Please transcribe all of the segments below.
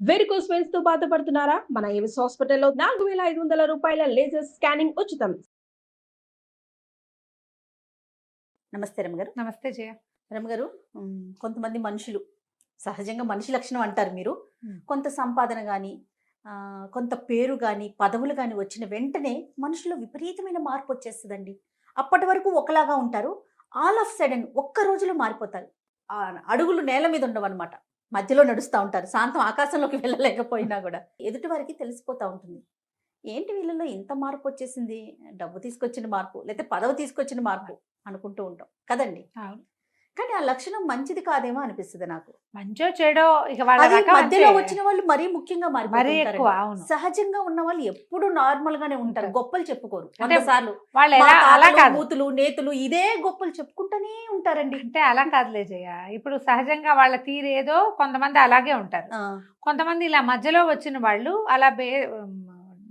Varicose veins తో బాధపడుతున్నారా? మన ఏవిస్ హాస్పిటల్లో 4500 రూపాయల లేజర్ స్కానింగ్ ఉచితం. నమస్తే రమగారు. నమస్తే జయ. రమగారు, కొంతమంది మనుషులు సహజంగా మనిషి లక్షణం అంటారు మీరు. కొంత సంపాదన కానీ, కొంత పేరు కానీ, పదవులు కానీ వచ్చిన వెంటనే మనుషుల్లో విపరీతమైన మార్పు వచ్చేస్తుందండి. అప్పటి వరకు ఒకలాగా ఉంటారు, ఆల్ ఆఫ్ సడన్ ఒక్క రోజులో మారిపోతారు. అడుగులు నేల మీద ఉండవన్నమాట, మధ్యలో నడుస్తూ ఉంటారు. శాంతం ఆకాశంలోకి వెళ్ళలేకపోయినా కూడా ఎదుటి వారికి తెలిసిపోతూ ఉంటుంది. ఏంటి వీళ్ళలో ఇంత మార్పు వచ్చేసింది, డబ్బు తీసుకొచ్చిన మార్పు లేకపోతే పదవి తీసుకొచ్చిన మార్పు అనుకుంటూ ఉంటాం కదండి. కానీ ఆ లక్షణం మంచిది కాదేమో అనిపిస్తుంది నాకు. మంచో చెడో ఇక వాళ్ళ మధ్యలో వచ్చిన వాళ్ళు మరీ ముఖ్యంగా మరీ ఎక్కువ. అవును, సహజంగా ఉన్న వాళ్ళు ఎప్పుడు నార్మల్ గానే ఉంటారు, గొప్పలు చెప్పుకోరు. సార్లు మూతులు నేతులు ఇదే గొప్పలు చెప్పుకుంటూనే ఉంటారండి. అంటే అలా కాదులే జయ, ఇప్పుడు సహజంగా వాళ్ళ తీరేదో కొంతమంది అలాగే ఉంటారు. కొంతమంది ఇలా మధ్యలో వచ్చిన వాళ్ళు అలా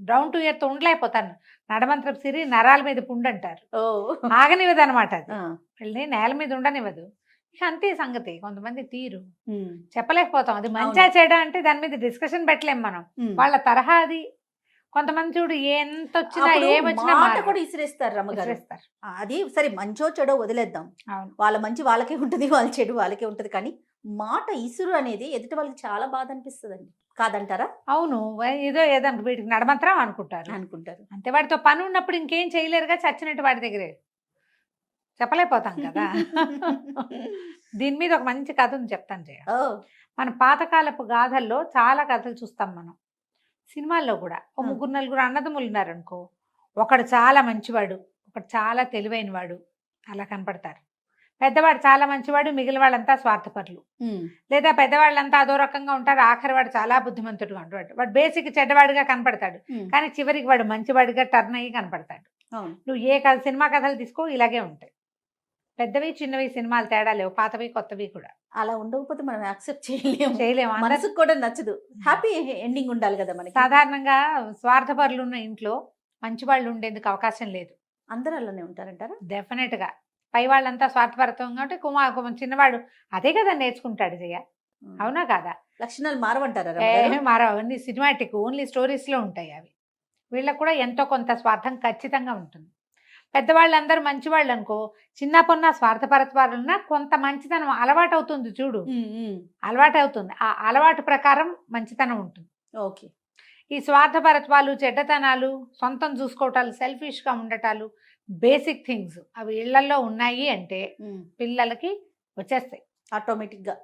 డౌన్ టు ఎర్త్ ఉండలేకపోతాను. నడమంత్రపు సిరి నరాల మీద పుండు అంటారు, ఆగనివ్వదు అనమాట. అది వెళ్ళి నేల మీద ఉండనివ్వదు. ఇక అంతే సంగతి. కొంతమంది తీరు చెప్పలేకపోతాం. అది మంచా చెడా అంటే దాని మీద డిస్కషన్ పెట్టలేం మనం. వాళ్ళ తరహా అది. కొంతమంది చూడు ఎంత వచ్చినా ఏమొచ్చినా కూడా ఇసిరేస్తారు రమ్మగారు. అది సరే, మంచో చెడో వదిలేద్దాం. వాళ్ళ మంచి వాళ్ళకే ఉంటది, వాళ్ళ చెడు వాళ్ళకే ఉంటది. కానీ మాట ఇసురు అనేది ఎదుటి వాళ్ళకి చాలా బాధ అనిపిస్తుంది, కాదంటారా? అవును, ఏదో వీటికి నడమంత్రం అనుకుంటారు. అంతే, వాడితో పని ఉన్నప్పుడు ఇంకేం చేయలేరుగా, చచ్చినట్టు వాడి దగ్గరే చెప్పలేకపోతాం కదా. దీని మీద ఒక మంచి కథ ఉంది, చెప్తాను జయ. మన పాతకాలపు గాథల్లో చాలా కథలు చూస్తాం మనం. సినిమాల్లో కూడా ఒక ముగ్గురు నలుగురు అన్నదమ్ములు ఉన్నారనుకో, ఒకడు చాలా మంచివాడు, ఒకడు చాలా తెలివైన వాడు అలా కనపడతారు. పెద్దవాడు చాలా మంచివాడు, మిగిలిన వాళ్ళంతా స్వార్థపరులు. లేదా పెద్దవాళ్ళంతా అదో రకంగా ఉంటారు, ఆఖరి వాడు చాలా బుద్ధిమంతుడుగా ఉంటాడు. వాడు బేసిక్ చెడ్డవాడిగా కనపడతాడు, కానీ చివరికి వాడు మంచివాడిగా టర్న్ అయ్యి కనపడతాడు. నువ్వు ఏ సినిమా కథలు తీసుకో ఇలాగే ఉంటాయి. పెద్దవి చిన్నవి సినిమాలు తేడా లేవు, పాతవి కొత్తవి కూడా. అలా ఉండకపోతే మనం యాక్సెప్ట్ చేయలేము, మనసుకు కూడా నచ్చదు. హ్యాపీ ఎండింగ్ ఉండాలి కదా మనకి. సాధారణంగా స్వార్థపరులు ఉన్న ఇంట్లో మంచి వాళ్ళు ఉండేందుకు అవకాశం లేదు. అందరూ అలానే ఉంటారంటారా? డెఫినెట్ గా. పై వాళ్ళంతా స్వార్థపరత్వం కాబట్టి చిన్నవాడు అదే కదా నేర్చుకుంటాడు జయ. అవునా కాదా? లక్షణాలు మారవంటారా? మారవు, అవన్నీ సినిమాటిక్, ఓన్లీ స్టోరీస్ లో ఉంటాయి అవి. వీళ్ళకు కూడా ఎంతో కొంత స్వార్థం ఖచ్చితంగా ఉంటుంది. పెద్దవాళ్ళందరూ మంచివాళ్ళు అనుకో, చిన్న పొన్న స్వార్థపరత్వాలున్నా కొంత మంచితనం అలవాటు అవుతుంది. చూడు, అలవాటు అవుతుంది. ఆ అలవాటు ప్రకారం మంచితనం ఉంటుంది. ఓకే. ఈ స్వార్థపరత్వాలు, చెడ్డతనాలు, సొంతం చూసుకోవటాలు, సెల్ఫిష్గా ఉండటాలు, బేసిక్ థింగ్స్ అవి ఇళ్లలో ఉన్నాయి అంటే పిల్లలకి వచ్చేస్తాయి ఆటోమేటిక్గా.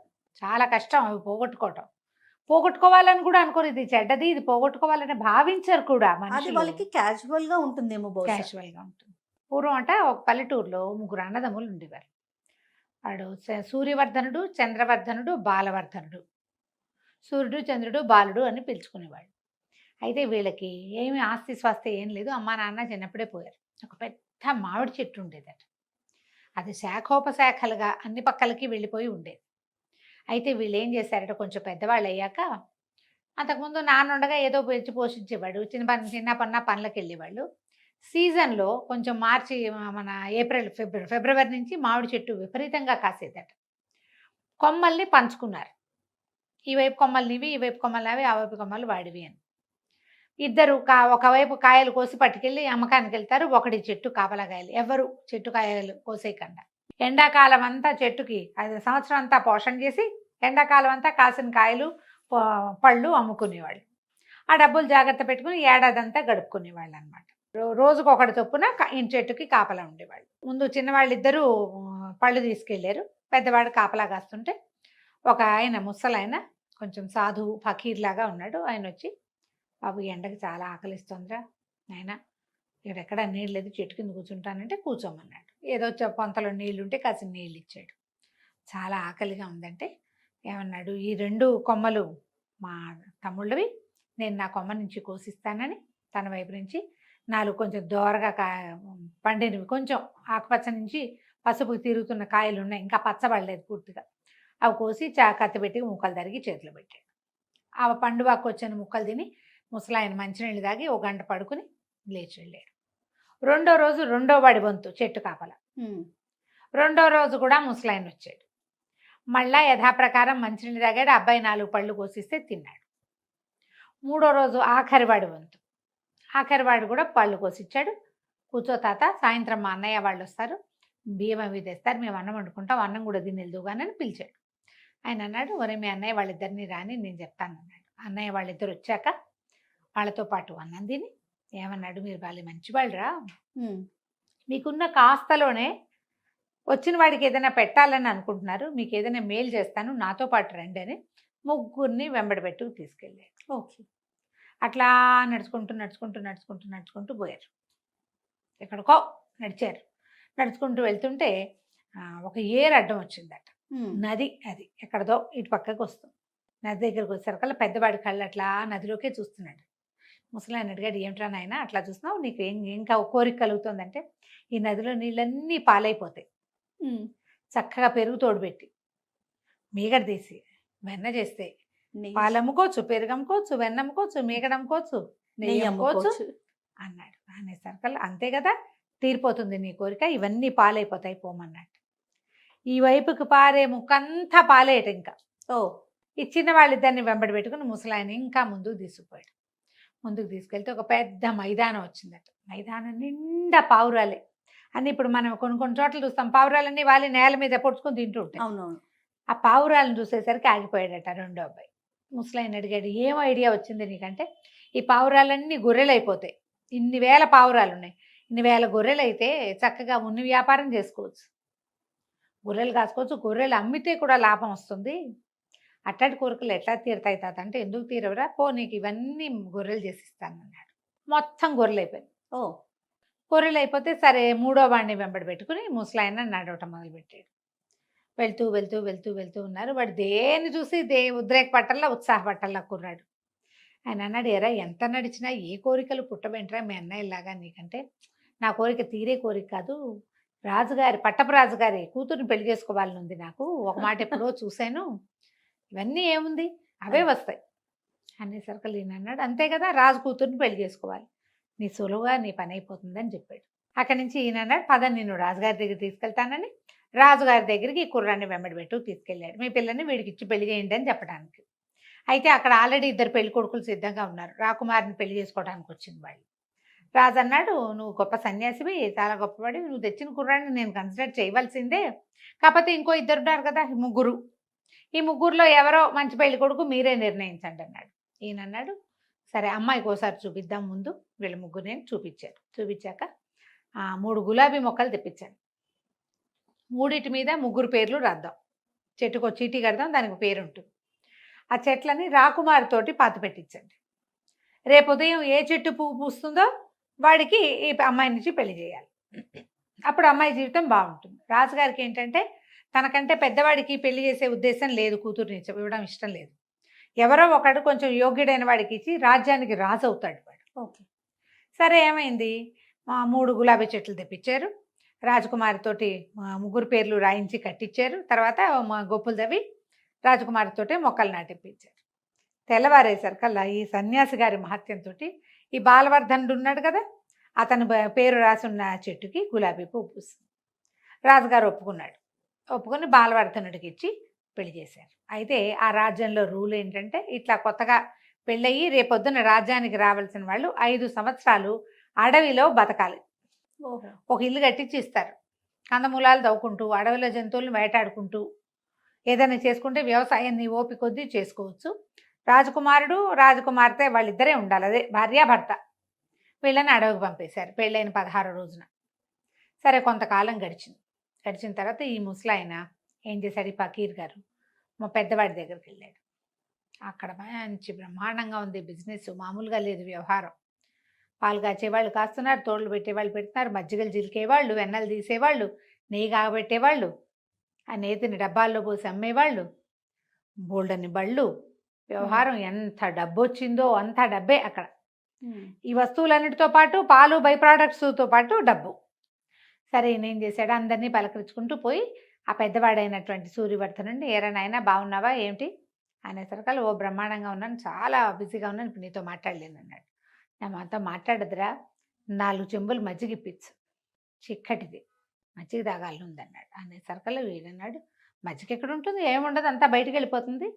చాలా కష్టం అవి పోగొట్టుకోవాలని కూడా అనుకోరు. ఇది చెడ్డది, ఇది పోగొట్టుకోవాలని భావించరు కూడా. వాళ్ళకి క్యాజువల్ గా ఉంటుందేమో, క్యాజువల్ గా ఉంటుంది. పూర్వం అంటే ఒక పల్లెటూరులో ముగ్గురు అన్నదమ్ములు ఉండేవారు. వాడు సూర్యవర్ధనుడు, చంద్రవర్ధనుడు, బాలవర్ధనుడు. సూర్యుడు, చంద్రుడు, బాలుడు అని పిలుచుకునేవాడు. అయితే వీళ్ళకి ఏమి ఆస్తి స్వాస్తి ఏం లేదు. అమ్మా నాన్న చిన్నప్పుడే పోయారు. ఒక పెద్ద మామిడి చెట్టు ఉండేదట. అది శాఖోపశాఖలుగా అన్ని పక్కలకి వెళ్ళిపోయి ఉండేది. అయితే వీళ్ళు ఏం చేశారట, కొంచెం పెద్దవాళ్ళు అయ్యాక, అంతకుముందు నాన్న ఉండగా ఏదో పెంచి పోషించేవాడు, చిన్న పనులకు వెళ్ళేవాళ్ళు. సీజన్లో కొంచెం మార్చి, మన ఏప్రిల్ ఫిబ్రవరి నుంచి మామిడి చెట్టు విపరీతంగా కాసేదట. కొమ్మల్ని పంచుకున్నారు. ఈ వైపు కొమ్మలు నీవి, ఈ వైపు కొమ్మలు అవి, ఆ వైపు కొమ్మలు వాడివి అని. ఇద్దరు ఒకవైపు కాయలు కోసి పట్టుకెళ్ళి అమ్మకానికి వెళ్తారు. ఒకటి చెట్టు కాపలాకాయలు, ఎవరు చెట్టు కాయలు కోసేయకుండా. ఎండాకాలం అంతా చెట్టుకి అది సంవత్సరం అంతా పోషణ చేసి, ఎండాకాలం అంతా కాసిన కాయలు పళ్ళు అమ్ముకునేవాళ్ళు. ఆ డబ్బులు జాగ్రత్త పెట్టుకుని ఏడాదంతా గడుపుకునేవాళ్ళు అనమాట. రోజుకు ఒకటి చొప్పున ఇంటి చెట్టుకి కాపలా ఉండేవాళ్ళు. ముందు చిన్నవాళ్ళిద్దరూ పళ్ళు తీసుకెళ్ళారు, పెద్దవాడు కాపలా కాస్తుంటే ఒక ఆయన ముసలైన కొంచెం సాధువు ఫకీర్ లాగా ఉన్నాడు. ఆయన వచ్చి, బాబు ఎండకి చాలా ఆకలిస్తుందిరా నాయన, ఇక్కడెక్కడ నీళ్ళు లేదు, చెట్టు కింద కూర్చుంటానంటే కూర్చోమన్నాడు. ఏదో పొంతలో నీళ్ళు ఉంటే కాసిన నీళ్ళు ఇచ్చాడు. చాలా ఆకలిగా ఉందంటే ఏమన్నాడు, ఈ 2 కొమ్మలు మా తమ్ముళ్ళవి, నేను నా కొమ్మ నుంచి కోసిస్తానని తన వైపు నుంచి 4 కొంచెం దోరగా పండినవి, కొంచెం ఆకుపచ్చ నుంచి పసుపు తిరుగుతున్న కాయలు ఉన్నాయి, ఇంకా పచ్చబడలేదు పూర్తిగా, అవి కోసి కత్తి పెట్టి ముక్కలు తరిగి చేతిలో పెట్టాడు. ఆ పండువాకు వచ్చిన ముక్కలు తిని ముసలాయన మంచినీళ్ళు తాగి 1 గంట పడుకుని లేచి వెళ్ళాడు. రెండో రోజు రెండో వాడి వంతు చెట్టు కాపల. రెండో రోజు కూడా ముసలాయన వచ్చాడు. మళ్ళా యథాప్రకారం మంచినీళ్ళు తాగాడు. అబ్బాయి 4 పళ్ళు కోసిస్తే తిన్నాడు. మూడో రోజు ఆఖరివాడి వంతు. ఆఖరివాడు కూడా పళ్ళు కోసిచ్చాడు. కూర్చో తాత, సాయంత్రం మా అన్నయ్య వాళ్ళు వస్తారు, బియ్యం అవి తెస్తారు, మేము అన్నం వండుకుంటాం, అన్నం కూడా తిని వెళ్దుగానని అని పిలిచాడు. ఆయన అన్నాడు, ఒరే మీ అన్నయ్య వాళ్ళిద్దరిని రాని నేను చెప్తాను అన్నాడు. అన్నయ్య వాళ్ళిద్దరు వచ్చాక వాళ్ళతో పాటు అన్నం తిని ఏమన్నాడు, మీరు వాళ్ళు మంచి వాళ్ళరా, మీకున్న కాస్తలోనే వచ్చిన వాడికి ఏదైనా పెట్టాలని అనుకుంటున్నారు, మీకు ఏదైనా మేలు చేస్తాను, నాతో పాటు రండి అని ముగ్గురిని వెంబడబెట్టు తీసుకెళ్ళాడు. ఓకే. అట్లా నడుచుకుంటూ నడుచుకుంటూ నడుచుకుంటూ నడుచుకుంటూ పోయారు. ఎక్కడికో నడిచారు. నడుచుకుంటూ వెళ్తుంటే ఒక ఏరు అడ్డం వచ్చిందట. నది, అది ఎక్కడదో ఇటు పక్కకి వస్తుంది. నది దగ్గరికి వచ్చేసరికల్లా పెద్దవాడి కళ్ళు అట్లా నదిలోకే చూస్తున్నాడు. ముసలాయన అడిగాడు, ఏమిట్రా నాయన అట్లా చూస్తున్నావు, నీకు ఇంకా కోరిక కలుగుతుందంటే, ఈ నదిలో నీళ్ళన్నీ పాలైపోతాయి, చక్కగా పెరుగు తోడుపెట్టి మీగడ తీసి వెన్న చేస్తే పాలు అమ్ముకోవచ్చు, పెరుగు అమ్ముకోవచ్చు, వెన్న అమ్ముకోవచ్చు, మీగడ అమ్ముకోవచ్చు, నెయ్యి అమ్ముకోవచ్చు అన్నాడు. అనేసరికల్లా అంతే కదా, తీరిపోతుంది నీ కోరిక, ఇవన్నీ పాలైపోతాయి పోమన్నాడు. ఈ వైపుకి పారే ముక్కంతా పాలేయట. ఇంకా ఈ చిన్న వాళ్ళిద్దరిని వెంబడి పెట్టుకుని ముసలాయన ఇంకా ముందుకు తీసుకుపోయాడు. ముందుకు తీసుకెళ్తే ఒక పెద్ద మైదానం వచ్చిందట. మైదానం నిండా పావురాలే అని. ఇప్పుడు మనం కొన్ని చోట్ల చూస్తాం, పావురాలన్నీ వాళ్ళ నేల మీద పొడుచుకొని తింటూ ఉంటాయి. అవునవును. ఆ పావురాలను చూసేసరికి ఆగిపోయాడట రెండో అబ్బాయి. ముసలాయన అడిగాడు, ఏం ఐడియా వచ్చింది నీకంటే, ఈ పావురాలన్నీ గొర్రెలు అయిపోతాయి, ఇన్ని వేల పావురాలు ఉన్నాయి, ఇన్ని వేల గొర్రెలు అయితే చక్కగా ఉన్ని వ్యాపారం చేసుకోవచ్చు, గొర్రెలు కాసుకోవచ్చు, గొర్రెలు అమ్మితే కూడా లాభం వస్తుంది, అట్లాంటి కోరికలు ఎట్లా తీరుతాయి తాత అంటే, ఎందుకు తీరవరా, పో నీకు ఇవన్నీ గొర్రెలు చేసిస్తాను అన్నాడు. మొత్తం గొర్రెలు అయిపోయింది. గొర్రెలు అయిపోతే సరే మూడో వాడిని వెంబడి పెట్టుకుని ముసలాయన నడవటం మొదలుపెట్టాడు. వెళ్తూ వెళ్తూ వెళ్తూ వెళ్తూ ఉన్నారు. వాడు దేన్ని చూసి ఉద్రేక పట్టల్లా ఉత్సాహ పట్టల్లా కుర్రాడు. ఆయన అన్నాడు, ఎరా ఎంత నడిచినా ఏ కోరికలు పుట్టబెంటరా మీ అన్నయ్యలాగా, నీకంటే నా కోరిక తీరే కోరిక కాదు, రాజుగారి పట్టపు రాజుగారి కూతుర్ని పెళ్లి చేసుకోవాలని ఉంది నాకు, ఒక మాట ఎప్పుడో చూశాను, ఇవన్నీ ఏముంది అవే వస్తాయి అనేసరికి ఈయన అన్నాడు, అంతే కదా, రాజు కూతుర్ని పెళ్లి చేసుకోవాలి, నీ సులువుగా నీ పని అయిపోతుందని చెప్పాడు. అక్కడి నుంచి ఈయన అన్నాడు, పద నిన్ను రాజుగారి దగ్గర తీసుకెళ్తానని రాజుగారి దగ్గరికి ఈ కుర్రాన్ని వెంబడి పెట్టు తీసుకెళ్ళాడు. మీ పిల్లని వీడికి ఇచ్చి పెళ్లి చేయండి అని చెప్పడానికి. అయితే అక్కడ ఆల్రెడీ ఇద్దరు పెళ్లి కొడుకులు సిద్ధంగా ఉన్నారు. రాకుమారిని పెళ్లి చేసుకోవడానికి వచ్చింది వాళ్ళు. రాజు అన్నాడు, నువ్వు గొప్ప సన్యాసివి, చాలా గొప్పవాడి, నువ్వు తెచ్చిన కుర్రాన్ని నేను కన్సిడర్ చేయవలసిందే, కాకపోతే ఇంకో ఇద్దరు ఉన్నారు కదా, ముగ్గురు, ఈ ముగ్గురులో ఎవరో మంచి పెళ్లి కొడుకు మీరే నిర్ణయించండి అన్నాడు. ఈయన అన్నాడు, సరే అమ్మాయికి ఒకసారి చూపిద్దాం ముందు. వీళ్ళ ముగ్గురు నేను చూపించారు. చూపించాక 3 గులాబీ మొక్కలు తెప్పించాను. 3 మీద ముగ్గురు పేర్లు రాద్దాం, చెట్టుకో చీటీ కడదాం, దానికి పేరు ఉంటుంది. ఆ చెట్లని రాకుమారితోటి పాతి పెట్టించండి. రేపు ఉదయం ఏ చెట్టు పువ్వు పూస్తుందో వాడికి ఈ అమ్మాయి నుంచి పెళ్లి చేయాలి, అప్పుడు అమ్మాయి జీవితం బాగుంటుంది. రాజుగారికి ఏంటంటే తనకంటే పెద్దవాడికి పెళ్లి చేసే ఉద్దేశం లేదు, కూతుర్ని ఇవ్వడం ఇష్టం లేదు, ఎవరో ఒకడు కొంచెం యోగ్యుడైన వాడికి ఇచ్చి రాజ్యానికి రాజు అవుతాడు వాడు. ఓకే. సరే ఏమైంది, 3 గులాబీ చెట్లు తెప్పించారు, రాజకుమారితోటి ముగ్గురు పేర్లు రాయించి కట్టించారు, తర్వాత గొప్పలు తవ్వి రాజకుమారితోటి మొక్కలు నాటిపించారు. తెల్లవారేసరికల్లా ఈ సన్యాసి గారి మహత్యంతో ఈ బాలవర్ధనుడు ఉన్నాడు కదా, అతను పేరు రాసున్న చెట్టుకి గులాబీ పువ్వు పూస్తుంది. రాజుగారు ఒప్పుకొని బాలవర్ధనుడికి ఇచ్చి పెళ్లి చేశారు. అయితే ఆ రాజ్యంలో రూల్ ఏంటంటే, ఇట్లా కొత్తగా పెళ్ళయి రేపొద్దున రాజ్యానికి రావాల్సిన వాళ్ళు 5 సంవత్సరాలు అడవిలో బతకాలి. ఒక ఇల్లు కట్టించి ఇస్తారు, కందమూలాలు తవ్వుకుంటూ అడవిలో జంతువులను వేటాడుకుంటూ ఏదైనా చేసుకుంటే వ్యవసాయాన్ని ఓపిక కొద్దీ చేసుకోవచ్చు. రాజకుమారుడు రాజకుమార్తె వాళ్ళిద్దరే ఉండాలి, అదే భార్యాభర్త. వీళ్ళని అడవికి పంపేశారు పెళ్ళైన 16వ రోజున. సరే కొంతకాలం గడిచిన తర్వాత ఈ ముసలాయన ఏం చేశాడు, ఈ ఫకీర్ గారు మా పెద్దవాడి దగ్గరికి వెళ్ళాడు. అక్కడ మంచి బ్రహ్మాండంగా ఉంది బిజినెస్, మామూలుగా లేదు వ్యవహారం. పాలు కాచేవాళ్ళు కాస్తున్నారు, తోళ్ళు పెట్టేవాళ్ళు పెడుతున్నారు, మజ్జిగలు జిలికేవాళ్ళు, వెన్నలు తీసేవాళ్ళు, నెయ్యి కాగబెట్టేవాళ్ళు, ఆ నేతిని డబ్బాల్లో పోసి అమ్మేవాళ్ళు, బోల్డని బళ్ళు, వ్యవహారం. ఎంత డబ్బు వచ్చిందో అంత డబ్బే అక్కడ. ఈ వస్తువులన్నిటితో పాటు పాలు బై ప్రోడక్ట్స్తో పాటు డబ్బు. సరే నేం చేశాడు, అందరినీ పలకరించుకుంటూ పోయి ఆ పెద్దవాడైనటువంటి సూర్యవర్ధనుడిని, ఏరా నాయనా బాగున్నావా ఏమిటి అనేసరికల్లా, ఓ బ్రహ్మాండంగా ఉన్నాను, చాలా బిజీగా ఉన్నాను, ఇప్పుడు నీతో మాట్లాడలేను అన్నాడు. నా మాతో మాట్లాడదురా, 4 చెంబులు మజ్జిగ ఇప్పించు, చిక్కటిది మజ్జిగ తాగాలని ఉందన్నాడు. అనేసరికల్లా వీడన్నాడు, మజ్జిగ ఎక్కడ ఉంటుంది, ఏముండదు, అంతా బయటికి వెళ్ళిపోతుంది,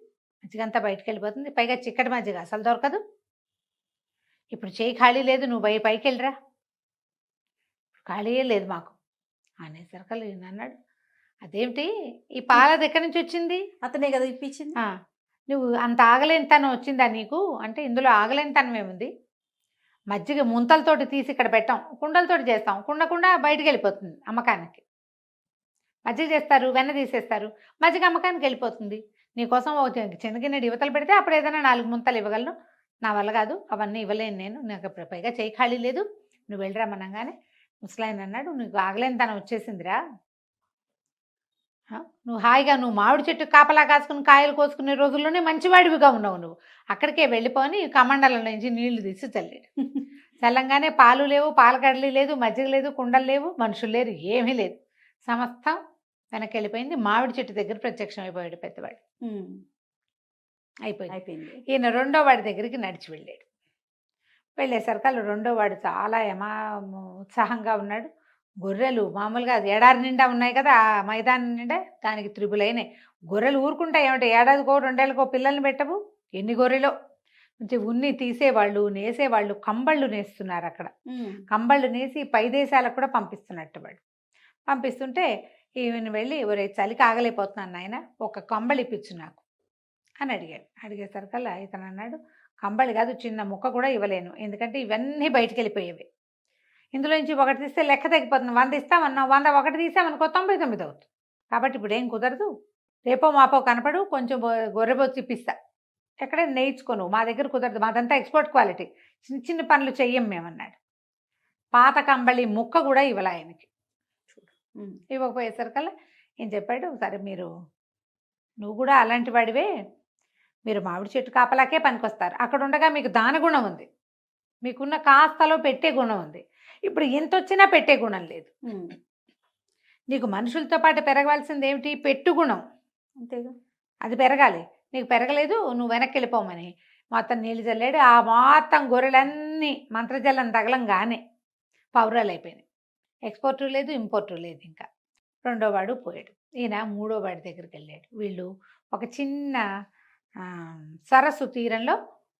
మజ్జిగ అంతా బయటికి వెళ్ళిపోతుంది, పైగా చిక్కటి మజ్జిగ అసలు దొరకదు, ఇప్పుడు చేయి ఖాళీ లేదు, నువ్వు పైకి వెళ్ళిరా, ఖాళీయే లేదు మాకు అనేసరికల్లా ఈయన అన్నాడు, అదేమిటి ఈ పాలది ఎక్కడి నుంచి వచ్చింది? అతనే కదా ఇప్పించింది. నువ్వు అంత ఆగలేనితనం వచ్చిందా నీకు అంటే, ఇందులో ఆగలేనితనం ఏముంది, మజ్జిగ ముంతలతోటి తీసి ఇక్కడ పెట్టాం, కుండలతోటి చేస్తాం, కుండ బయటికి వెళ్ళిపోతుంది అమ్మకానికి. మజ్జిగ చేస్తారు, వెన్న తీసేస్తారు, మజ్జిగ అమ్మకానికి వెళ్ళిపోతుంది. నీకోసం ఒక చిన్నగిన్నెడు యువతలు పెడితే అప్పుడు ఏదైనా 4 ముంతలు ఇవ్వగలను, నా వల్ల కాదు, అవన్నీ ఇవ్వలేను నేను, నాకు ఇప్పుడు పైగా చేయి ఖాళీ లేదు, నువ్వు వెళ్ళిరామనగానే ముసలాయన అన్నాడు, నీకు ఆగలేనితనం వచ్చేసిందిరా, నువ్వు హాయిగా నువ్వు మామిడి చెట్టు కాపలా కాసుకుని కాయలు కోసుకునే రోజుల్లోనే మంచివాడివిగా ఉన్నావు, నువ్వు అక్కడికే వెళ్ళిపోని కమండలం నుంచి నీళ్లు తీసి చల్లాడు. చల్లంగానే పాలు లేవు, పాలకడలి లేదు, మజ్జిగ లేదు, కుండలు లేవు, మనుషులు లేరు, ఏమీ లేదు, సమస్తం వెనక్కి వెళ్ళిపోయింది. మామిడి చెట్టు దగ్గర ప్రత్యక్షం అయిపోయాడు పెద్దవాడు. అయిపోయింది. ఈయన రెండో వాడి దగ్గరికి నడిచి వెళ్ళాడు. వెళ్ళేసరికి రెండో వాడు చాలా ఉత్సాహంగా ఉన్నాడు. గొర్రెలు మామూలుగా ఎడారి నిండా ఉన్నాయి కదా, ఆ మైదానం నిండా దానికి త్రిబులైనాయి. గొర్రెలు ఊరుకుంటాయి ఏమంటే, ఏడాదికో 2 ఏళ్ళకో పిల్లల్ని పెట్టవు, ఎన్ని గొర్రెలో. మంచి ఉన్ని తీసేవాళ్ళు, నేసేవాళ్ళు, కంబళ్ళు నేస్తున్నారు అక్కడ. కంబళ్ళు నేసి పై దేశాలకు కూడా పంపిస్తున్నట్టు వాడు. పంపిస్తుంటే ఈయన వెళ్ళి, ఒరే చలికి ఆగలేకపోతున్నాను నాయన, ఒక కంబళి ఇప్పించు నాకు అని అడిగాడు. అడిగేసరికల్లా ఇతను అన్నాడు, కంబళి కాదు, చిన్న ముక్క కూడా ఇవ్వలేను, ఎందుకంటే ఇవన్నీ బయటికి వెళ్ళిపోయేవి, ఇందులో నుంచి ఒకటి తీస్తే లెక్క తగ్గిపోతుంది, 100 ఇస్తామన్నావు, 100 ఒకటి తీసామనుకో 99 అవుతుంది, కాబట్టి ఇప్పుడు ఏం కుదరదు, రేపో మాపో కనపడు, కొంచెం గొర్రెబొచ్చి ఇప్పిస్తా, ఎక్కడే నేర్చుకోను, మా దగ్గర కుదరదు, మాదంతా ఎక్స్పోర్ట్ క్వాలిటీ, చిన్న పనులు చెయ్యం మేమన్నాడు. పాత కంబళి ముక్క కూడా ఇవ్వలే ఆయనకి. ఇవ్వకపోయేసరికల్లా ఏం చెప్పాడు, సరే నువ్వు కూడా అలాంటి వాడివే, మీరు మామిడి చెట్టు కాపలాకే పనికొస్తారు, అక్కడ ఉండగా మీకు దాన గుణం ఉంది, మీకున్న కాస్తలో పెట్టే గుణం ఉంది, ఇప్పుడు ఎంత వచ్చినా పెట్టే గుణం లేదు, నీకు మనుషులతో పాటు పెరగవలసింది ఏమిటి, పెట్టు గుణం, అంతేగా, అది పెరగాలి, నీకు పెరగలేదు, నువ్వు వెనక్కి వెళ్ళిపోమని మొత్తం నీళ్ళు చల్లాడు. ఆ మొత్తం గొర్రెలన్నీ మంత్రజలం తగలంగానే పౌరాలు అయిపోయినాయి, ఎక్స్పోర్టు లేదు, ఇంపోర్టు లేదు. ఇంకా రెండో వాడు పోయాడు. ఈయన మూడో వాడి దగ్గరికి వెళ్ళాడు. వీళ్ళు ఒక చిన్న సరస్సు తీరంలో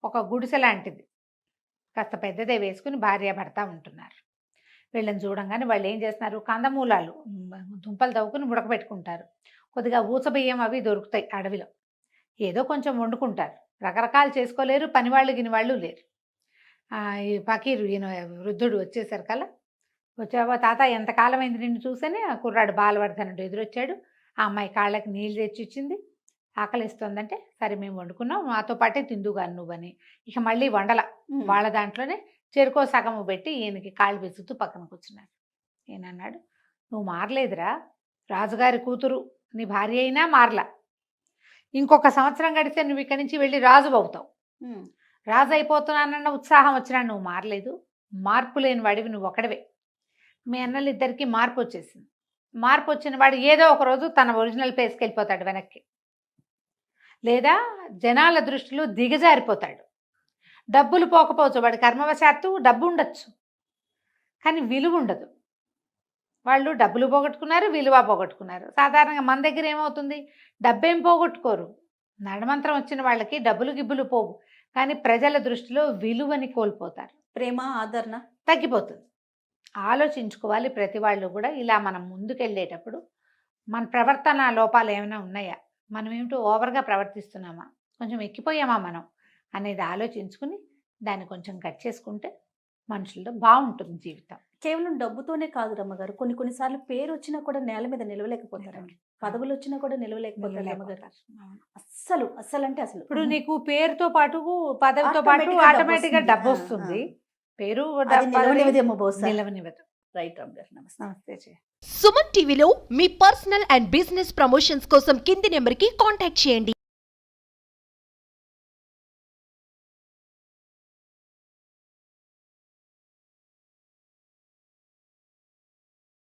ఒక గుడిసె లాంటిది కాస్త పెద్దదే వేసుకుని భార్యాభర్త ఉంటున్నారు. వీళ్ళని చూడంగానే వాళ్ళు ఏం చేస్తున్నారు, కందమూలాలు దుంపలు తవ్వుకుని ఉడకబెట్టుకుంటారు, కొద్దిగా ఊసబియ్యం అవి దొరుకుతాయి అడవిలో, ఏదో కొంచెం వండుకుంటారు, రకరకాలు చేసుకోలేరు, పనివాళ్ళు గినివాళ్ళు లేరు. ఈ ఫకీరు ఈయన వృద్ధుడు వచ్చేసరికల్లా, వచ్చావో తాత, ఎంతకాలం అయింది నిన్ను చూసని ఆ కుర్రాడు బాలవర్ధనుడు ఎదురొచ్చాడు. ఆ అమ్మాయి కాళ్ళకి నీళ్ళు తెచ్చి ఇచ్చింది, ఆకలిస్తుందంటే సరే మేము వండుకున్నాం, మాతో పాటే తిందుగాను నువ్వని. ఇక మళ్ళీ వండల, వాళ్ళ దాంట్లోనే చెరుకో సగము పెట్టి ఈయనకి కాళ్ళు విసుగుతూ పక్కన కూర్చున్నారు. ఈయన అన్నాడు, నువ్వు మారలేదురా, రాజుగారి కూతురు నీ భార్య అయినా మారలా, ఇంకొక సంవత్సరం గడిస్తే నువ్వు ఇక్కడి నుంచి వెళ్ళి రాజు అవుతావు, రాజు అయిపోతున్నానన్న ఉత్సాహం వచ్చినా నువ్వు మారలేదు, మార్పు లేని వాడివి నువ్వు ఒకడివే. మీ అన్నలిద్దరికీ మార్పు వచ్చేసింది, మార్పు వచ్చిన వాడు ఏదో ఒక రోజు తన ఒరిజినల్ ప్లేస్కి వెళ్ళిపోతాడు వెనక్కి, లేదా జనాల దృష్టిలో దిగజారిపోతాడు. డబ్బులు పోకపోవచ్చు, వాడి కర్మవశాత్తు డబ్బు ఉండొచ్చు కానీ విలువ ఉండదు. వాళ్ళు డబ్బులు పోగొట్టుకున్నారు, విలువ పోగొట్టుకున్నారు. సాధారణంగా మన దగ్గర ఏమవుతుంది, డబ్బేం పోగొట్టుకోరు, నడమంత్రం వచ్చిన వాళ్ళకి డబ్బులు గిబ్బులు పోవు, కానీ ప్రజల దృష్టిలో విలువని కోల్పోతారు, ప్రేమ ఆదరణ తగ్గిపోతుంది. ఆలోచించుకోవాలి ప్రతి వాళ్ళు కూడా. ఇలా మనం ముందుకెళ్ళేటప్పుడు మన ప్రవర్తన లోపాలు ఏమైనా ఉన్నాయా, మనం ఏమిటో ఓవర్గా ప్రవర్తిస్తున్నామా, కొంచెం ఎక్కిపోయామా మనం అనేది ఆలోచించుకుని దాన్ని కొంచెం కట్ చేసుకుంటే మనుషులతో బాగుంటుంది జీవితం. కేవలం డబ్బుతోనే కాదు రమ్మగారు, కొన్నిసార్లు పేరు వచ్చినా కూడా నేల మీద నిలవలేకపోతారండి, పదవులు వచ్చినా కూడా నిలవలేకపోతారు రమ్మగారు. అస్సలు అంటే అసలు ఇప్పుడు నీకు పేరుతో పాటు పదవితో పాటు ఆటోమేటిక్గా డబ్బు వస్తుంది, పేరు నిలవనివ్వదు. రైట్ రమ్మగారు, నమస్తే. సుమన్ టీవీలో మీ పర్సనల్ అండ్ బిజినెస్ ప్రమోషన్స్ కోసం కింది నెంబర్కి కాంటాక్ట్ చేయండి.